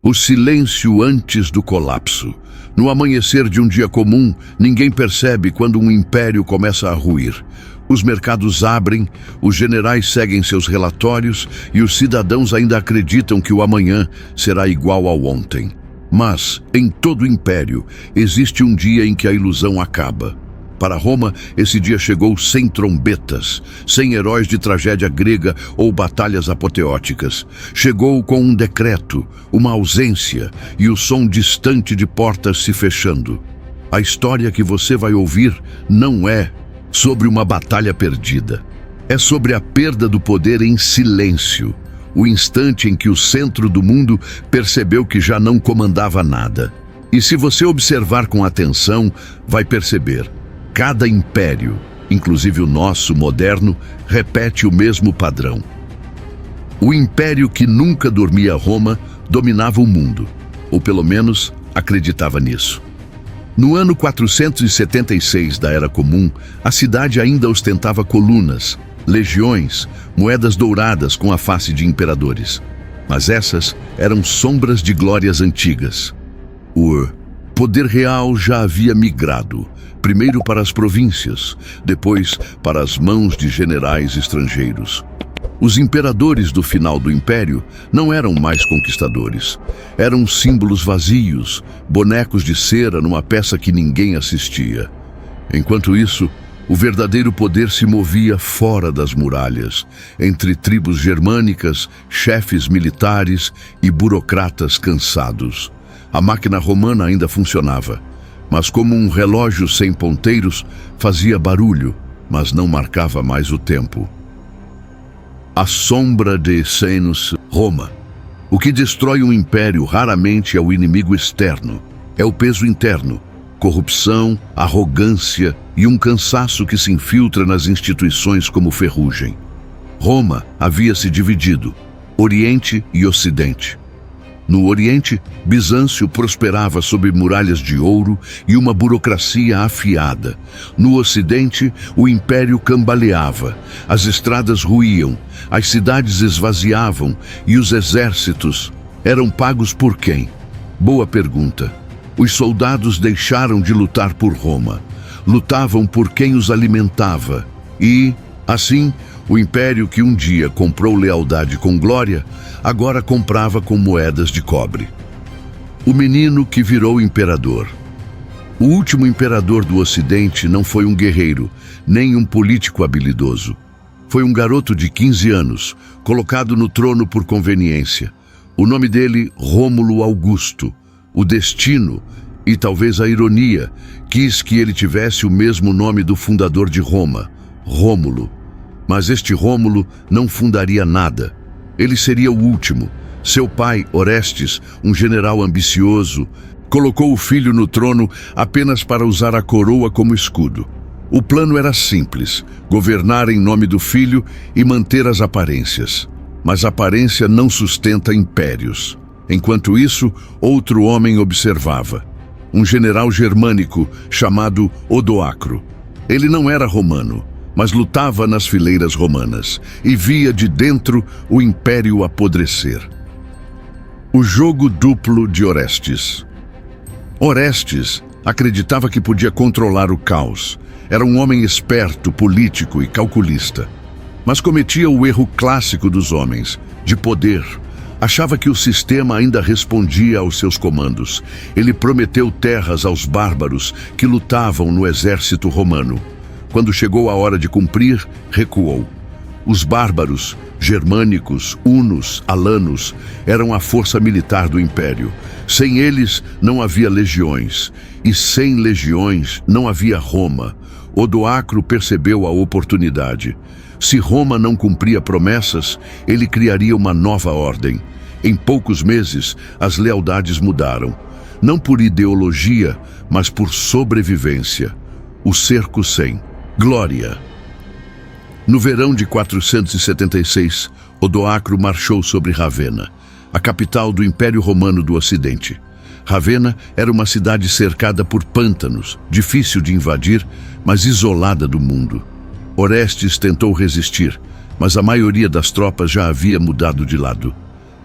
O silêncio antes do colapso. No amanhecer de um dia comum, ninguém percebe quando um império começa a ruir. Os mercados abrem, os generais seguem seus relatórios e os cidadãos ainda acreditam que o amanhã será igual ao ontem. Mas, em todo o império, existe um dia em que a ilusão acaba. Para Roma, esse dia chegou sem trombetas, sem heróis de tragédia grega ou batalhas apoteóticas. Chegou com um decreto, uma ausência e o som distante de portas se fechando. A história que você vai ouvir não é sobre uma batalha perdida. É sobre a perda do poder em silêncio. O instante em que o centro do mundo percebeu que já não comandava nada. E se você observar com atenção, vai perceber. Cada império, inclusive o nosso moderno, repete o mesmo padrão. O império que nunca dormia, Roma, dominava o mundo, ou pelo menos acreditava nisso. No ano 476 da Era Comum, a cidade ainda ostentava colunas, legiões, moedas douradas com a face de imperadores. Mas essas eram sombras de glórias antigas. O poder real já havia migrado, primeiro para as províncias, depois para as mãos de generais estrangeiros. Os imperadores do final do império não eram mais conquistadores. Eram símbolos vazios, bonecos de cera numa peça que ninguém assistia. Enquanto isso, o verdadeiro poder se movia fora das muralhas, entre tribos germânicas, chefes militares e burocratas cansados. A máquina romana ainda funcionava, mas como um relógio sem ponteiros, fazia barulho, mas não marcava mais o tempo. A sombra de Senos, Roma. O que destrói um império raramente é o inimigo externo, é o peso interno, corrupção, arrogância e um cansaço que se infiltra nas instituições como ferrugem. Roma havia se dividido, Oriente e Ocidente. No Oriente, Bizâncio prosperava sob muralhas de ouro e uma burocracia afiada. No Ocidente, o império cambaleava, as estradas ruíam, as cidades esvaziavam e os exércitos eram pagos por quem? Boa pergunta. Os soldados deixaram de lutar por Roma, lutavam por quem os alimentava e, assim, o império que um dia comprou lealdade com glória, agora comprava com moedas de cobre. O menino que virou imperador. O último imperador do Ocidente não foi um guerreiro, nem um político habilidoso. Foi um garoto de 15 anos, colocado no trono por conveniência. O nome dele, Rômulo Augusto. O destino, e talvez a ironia, quis que ele tivesse o mesmo nome do fundador de Roma, Rômulo. Mas este Rômulo não fundaria nada. Ele seria o último. Seu pai, Orestes, um general ambicioso, colocou o filho no trono apenas para usar a coroa como escudo. O plano era simples, governar em nome do filho e manter as aparências. Mas a aparência não sustenta impérios. Enquanto isso, outro homem observava. Um general germânico chamado Odoacro. Ele não era romano, mas lutava nas fileiras romanas e via de dentro o império apodrecer. O jogo duplo de Orestes. Orestes acreditava que podia controlar o caos. Era um homem esperto, político e calculista. Mas cometia o erro clássico dos homens, de poder. Achava que o sistema ainda respondia aos seus comandos. Ele prometeu terras aos bárbaros que lutavam no exército romano. Quando chegou a hora de cumprir, recuou. Os bárbaros, germânicos, hunos, alanos, eram a força militar do império. Sem eles, não havia legiões. E sem legiões, não havia Roma. Odoacro percebeu a oportunidade. Se Roma não cumpria promessas, ele criaria uma nova ordem. Em poucos meses, as lealdades mudaram. Não por ideologia, mas por sobrevivência. O cerco sem glória. No verão de 476, Odoacro marchou sobre Ravenna, a capital do Império Romano do Ocidente. Ravenna era uma cidade cercada por pântanos, difícil de invadir, mas isolada do mundo. Orestes tentou resistir, mas a maioria das tropas já havia mudado de lado.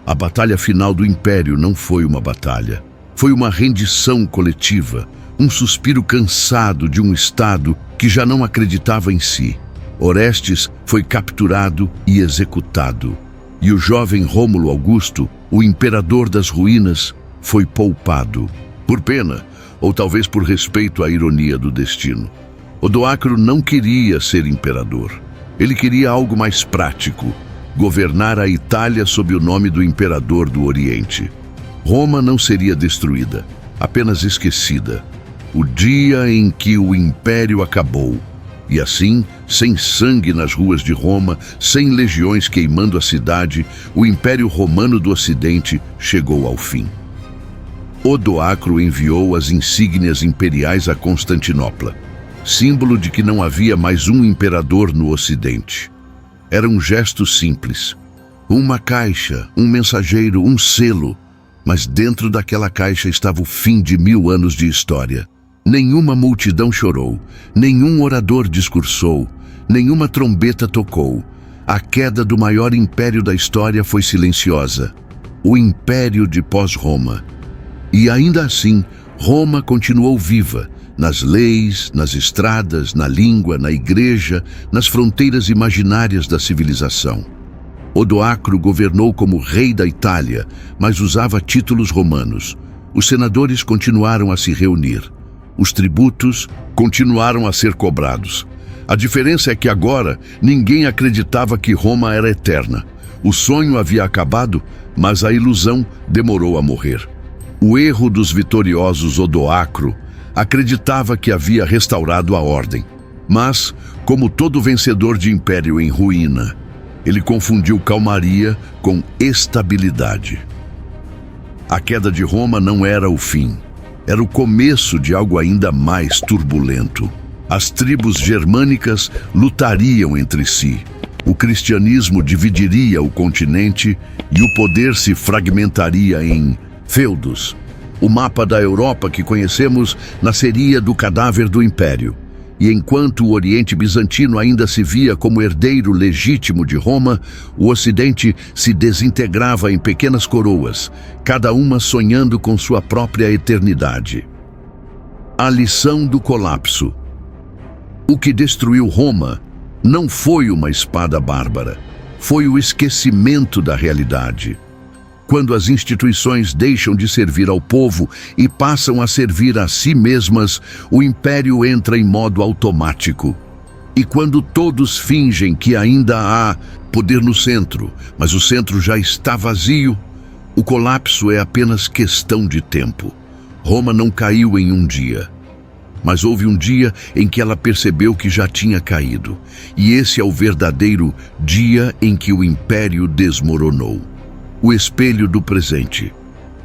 A batalha final do Império não foi uma batalha. Foi uma rendição coletiva, um suspiro cansado de um Estado que já não acreditava em si. Orestes foi capturado e executado. E o jovem Rômulo Augusto, o imperador das ruínas, foi poupado. Por pena, ou talvez por respeito à ironia do destino. Odoacro não queria ser imperador. Ele queria algo mais prático: governar a Itália sob o nome do imperador do Oriente. Roma não seria destruída, apenas esquecida. O dia em que o Império acabou. E assim, sem sangue nas ruas de Roma, sem legiões queimando a cidade, o Império Romano do Ocidente chegou ao fim. Odoacro enviou as insígnias imperiais a Constantinopla, símbolo de que não havia mais um imperador no Ocidente. Era um gesto simples. Uma caixa, um mensageiro, um selo. Mas dentro daquela caixa estava o fim de 1000 anos de história. Nenhuma multidão chorou, nenhum orador discursou, nenhuma trombeta tocou. A queda do maior império da história foi silenciosa. O império de pós-Roma. E ainda assim, Roma continuou viva, nas leis, nas estradas, na língua, na igreja, nas fronteiras imaginárias da civilização. Odoacro governou como rei da Itália, mas usava títulos romanos. Os senadores continuaram a se reunir. Os tributos continuaram a ser cobrados. A diferença é que agora ninguém acreditava que Roma era eterna. O sonho havia acabado, mas a ilusão demorou a morrer. O erro dos vitoriosos Odoacro acreditava que havia restaurado a ordem. Mas, como todo vencedor de império em ruína, ele confundiu calmaria com estabilidade. A queda de Roma não era o fim. Era o começo de algo ainda mais turbulento. As tribos germânicas lutariam entre si. O cristianismo dividiria o continente e o poder se fragmentaria em feudos. O mapa da Europa que conhecemos nasceria do cadáver do Império. E enquanto o Oriente Bizantino ainda se via como herdeiro legítimo de Roma, o Ocidente se desintegrava em pequenas coroas, cada uma sonhando com sua própria eternidade. A lição do colapso. O que destruiu Roma não foi uma espada bárbara, foi o esquecimento da realidade. Quando as instituições deixam de servir ao povo e passam a servir a si mesmas, o império entra em modo automático. E quando todos fingem que ainda há poder no centro, mas o centro já está vazio, o colapso é apenas questão de tempo. Roma não caiu em um dia. Mas houve um dia em que ela percebeu que já tinha caído. E esse é o verdadeiro dia em que o império desmoronou. O espelho do presente.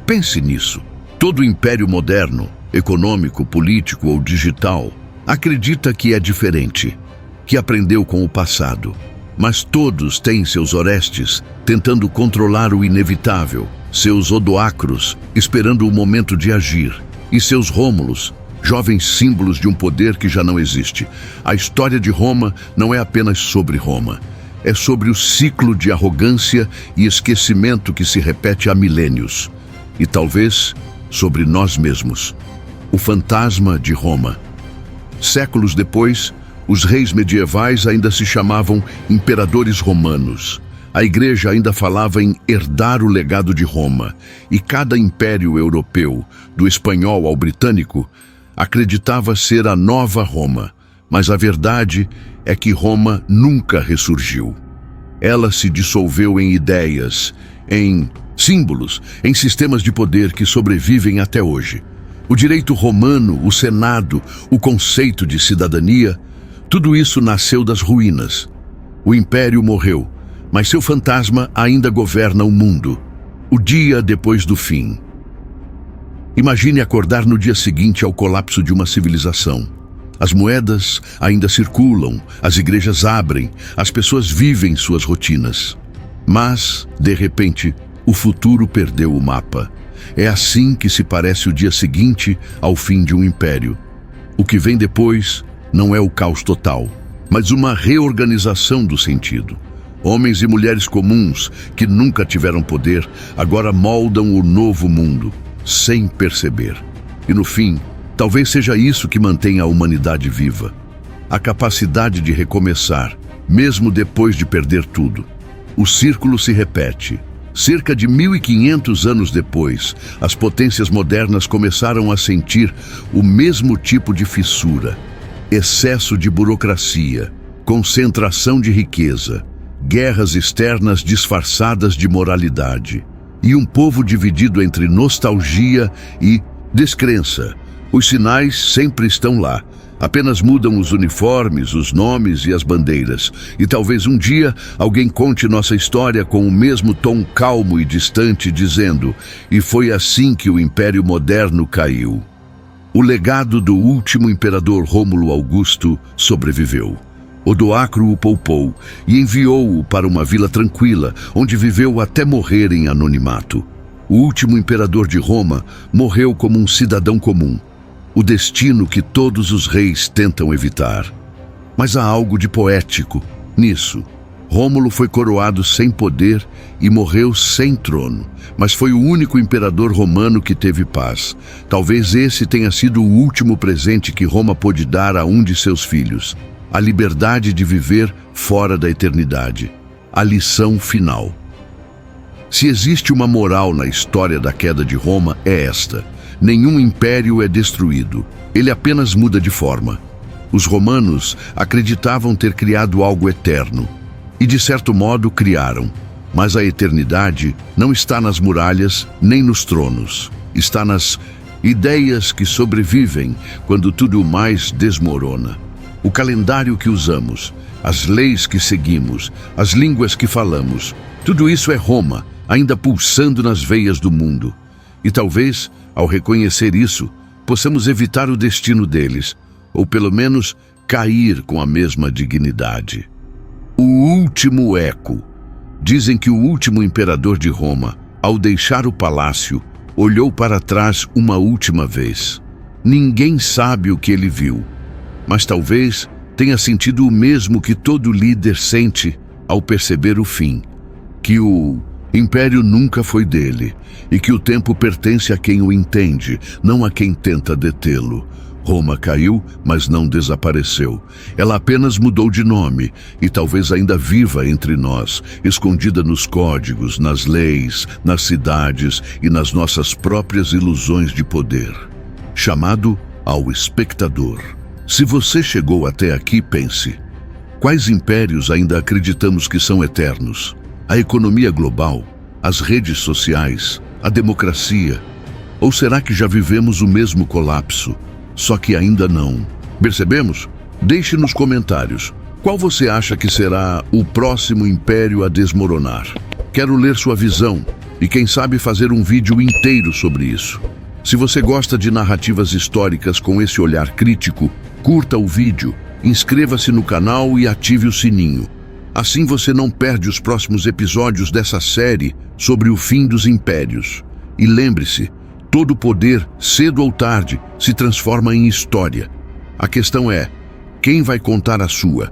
Pense nisso. Todo império moderno, econômico, político ou digital, acredita que é diferente, que aprendeu com o passado. Mas todos têm seus Orestes tentando controlar o inevitável, seus Odoacros esperando o momento de agir, e seus Rômulos, jovens símbolos de um poder que já não existe. A história de Roma não é apenas sobre Roma. É sobre o ciclo de arrogância e esquecimento que se repete há milênios. E talvez sobre nós mesmos. O fantasma de Roma. Séculos depois, os reis medievais ainda se chamavam imperadores romanos. A igreja ainda falava em herdar o legado de Roma. E cada império europeu, do espanhol ao britânico, acreditava ser a nova Roma. Mas a verdade é que Roma nunca ressurgiu. Ela se dissolveu em ideias, em símbolos, em sistemas de poder que sobrevivem até hoje. O direito romano, o Senado, o conceito de cidadania, tudo isso nasceu das ruínas. O império morreu, mas seu fantasma ainda governa o mundo. O dia depois do fim. Imagine acordar no dia seguinte ao colapso de uma civilização. As moedas ainda circulam, as igrejas abrem, as pessoas vivem suas rotinas. Mas, de repente, o futuro perdeu o mapa. É assim que se parece o dia seguinte ao fim de um império. O que vem depois não é o caos total, mas uma reorganização do sentido. Homens e mulheres comuns, que nunca tiveram poder, agora moldam o novo mundo, sem perceber. E no fim, talvez seja isso que mantém a humanidade viva. A capacidade de recomeçar, mesmo depois de perder tudo. O círculo se repete. Cerca de 1500 anos depois, as potências modernas começaram a sentir o mesmo tipo de fissura. Excesso de burocracia, concentração de riqueza, guerras externas disfarçadas de moralidade, e um povo dividido entre nostalgia e descrença. Os sinais sempre estão lá, apenas mudam os uniformes, os nomes e as bandeiras. E talvez um dia alguém conte nossa história com o mesmo tom calmo e distante, dizendo: e foi assim que o Império Moderno caiu. O legado do último imperador Rômulo Augusto sobreviveu. Odoacro o poupou e enviou-o para uma vila tranquila, onde viveu até morrer em anonimato. O último imperador de Roma morreu como um cidadão comum, o destino que todos os reis tentam evitar. Mas há algo de poético nisso. Rômulo foi coroado sem poder e morreu sem trono, mas foi o único imperador romano que teve paz. Talvez esse tenha sido o último presente que Roma pôde dar a um de seus filhos: a liberdade de viver fora da eternidade. A lição final. Se existe uma moral na história da queda de Roma, é esta: nenhum império é destruído, ele apenas muda de forma. Os romanos acreditavam ter criado algo eterno, e de certo modo criaram, mas a eternidade não está nas muralhas nem nos tronos, está nas ideias que sobrevivem quando tudo mais desmorona. O calendário que usamos, as leis que seguimos, as línguas que falamos, tudo isso é Roma, ainda pulsando nas veias do mundo. E talvez, ao reconhecer isso, possamos evitar o destino deles, ou pelo menos cair com a mesma dignidade. O último eco. Dizem que o último imperador de Roma, ao deixar o palácio, olhou para trás uma última vez. Ninguém sabe o que ele viu, mas talvez tenha sentido o mesmo que todo líder sente ao perceber o fim, que o império nunca foi dele e que o tempo pertence a quem o entende, não a quem tenta detê-lo. Roma caiu, mas não desapareceu. Ela apenas mudou de nome e talvez ainda viva entre nós, escondida nos códigos, nas leis, nas cidades e nas nossas próprias ilusões de poder. Chamado ao espectador. Se você chegou até aqui, pense: quais impérios ainda acreditamos que são eternos? A economia global? As redes sociais? A democracia? Ou será que já vivemos o mesmo colapso, só que ainda não percebemos? Deixe nos comentários qual você acha que será o próximo império a desmoronar. Quero ler sua visão e quem sabe fazer um vídeo inteiro sobre isso. Se você gosta de narrativas históricas com esse olhar crítico, curta o vídeo, inscreva-se no canal e ative o sininho. Assim você não perde os próximos episódios dessa série sobre o fim dos impérios. E lembre-se, todo poder, cedo ou tarde, se transforma em história. A questão é: quem vai contar a sua?